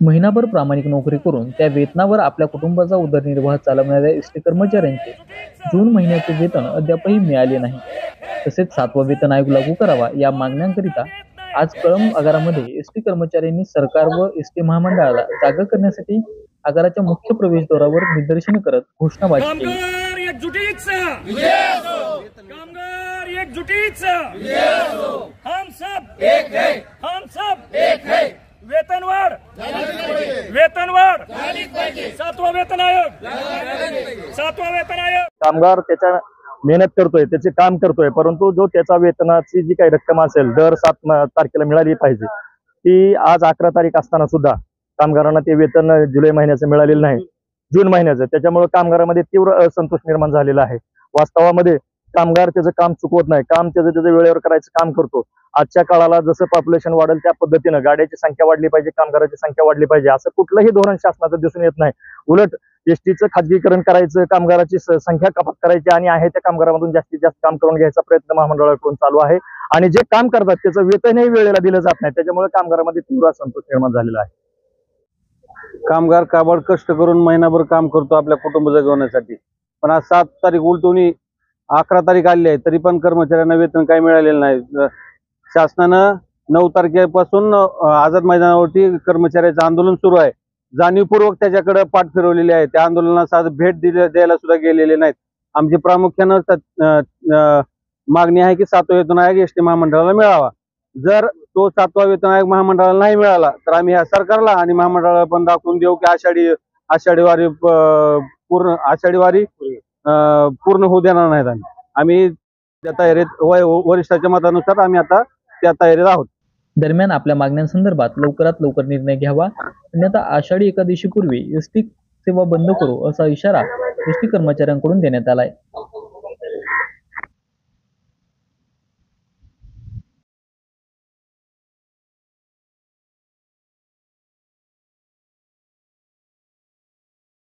महिनाभर प्रामाणिक नोकरी करून त्या वेतनावर आपल्या कुटुंबाचा उदरनिर्वाह चालवणाऱ्या एसटी कर्मचाऱ्यांचे जून महिन्याचे वेतन अद्यापही मिळाले नाही. तसेच 7वा वेतन आयोग लागू करावा या मागण्यांकरिता आज कळंब आगारामध्ये एसटी कर्मचाऱ्यांनी सरकार व एसटी महामंडळाला जागा करण्यासाठी आगाराच्या मुख्य प्रवेशद्वारावर निदर्शने करत घोषणाबाजी केली. वेतनवाढ 7वा वेतन आयोग 7वा वेतन आयोग. कामगार त्याच्या मेहनत करतोय, त्याचे काम करतोय, परंतु जो त्याचा वेतनाची जी काही रक्कम असेल दर 7 तारखेला मिळाली पाहिजे, ती आज 11 तारीख असताना सुद्धा कामगारांना ते वेतन जुलै महिन्याचं मिळालेलं नाही, जून महिन्याचं. त्याच्यामुळे कामगारांमध्ये तीव्र असंतोष निर्माण झालेला आहे. वास्तवामध्ये कामगार त्याचं काम चुकवत नाही, काम त्याचं वेळेवर करायचं काम करतो. आजच्या काळाला जसं पॉप्युलेशन वाढेल त्या पद्धतीनं गाड्याची संख्या वाढली पाहिजे, कामगाराची संख्या वाढली पाहिजे, असं कुठलंही धोरण शासनाचं दिसून येत नाही. उलट एसटीचं खाजगीकरण करायचं, कामगाराची संख्या कपात करायची आणि आहे त्या कामगारामधून जास्तीत जास्त काम करून घ्यायचा प्रयत्न महामंडळाकडून चालू आहे. आणि जे काम करतात त्याचं वेतनही वेळेला दिलं जात नाही, त्याच्यामुळे कामगारांमध्ये तीव्र असंतोष निर्माण झालेला आहे. कामगार काबाड कष्ट करून महिनाभर काम करतो आपल्या कुटुंब जगवण्यासाठी, पण आज 7 तारीख उलटून 11 तारीख आली आहे, तरी पण कर्मचाऱ्यांना वेतन काही मिळालेलं नाही. शासनानं 9 तारखेपासून आझाद मैदानावरती कर्मचाऱ्याचं आंदोलन सुरू आहे. जाणीवपूर्वक त्याच्याकडे पाठ फिरवलेली आहे. त्या आंदोलनाला भेट द्यायला सुद्धा गेलेले नाहीत. आमची प्रामुख्यानं मागणी आहे की 7वा वेतन आयोग एसटी महामंडळाला मिळावा. जर तो 7वा वेतन आयोग महामंडळाला नाही मिळाला तर आम्ही ह्या सरकारला आणि महामंडळाला पण दाखवून देऊ की आषाढी वारी पूर्ण होऊ देणार नाहीत. आम्ही त्या तयारीत वरिष्ठाच्या मतानुसार आम्ही आता त्या तयारीत आहोत. दरम्यान आपल्या मागण्यांसंदर्भात लवकरात लवकर निर्णय घ्यावा, अन्यथा आषाढी एकादशीपूर्वी एसटी सेवा बंद करू असा इशारा एसटी कर्मचाऱ्यांकडून देण्यात आलाय.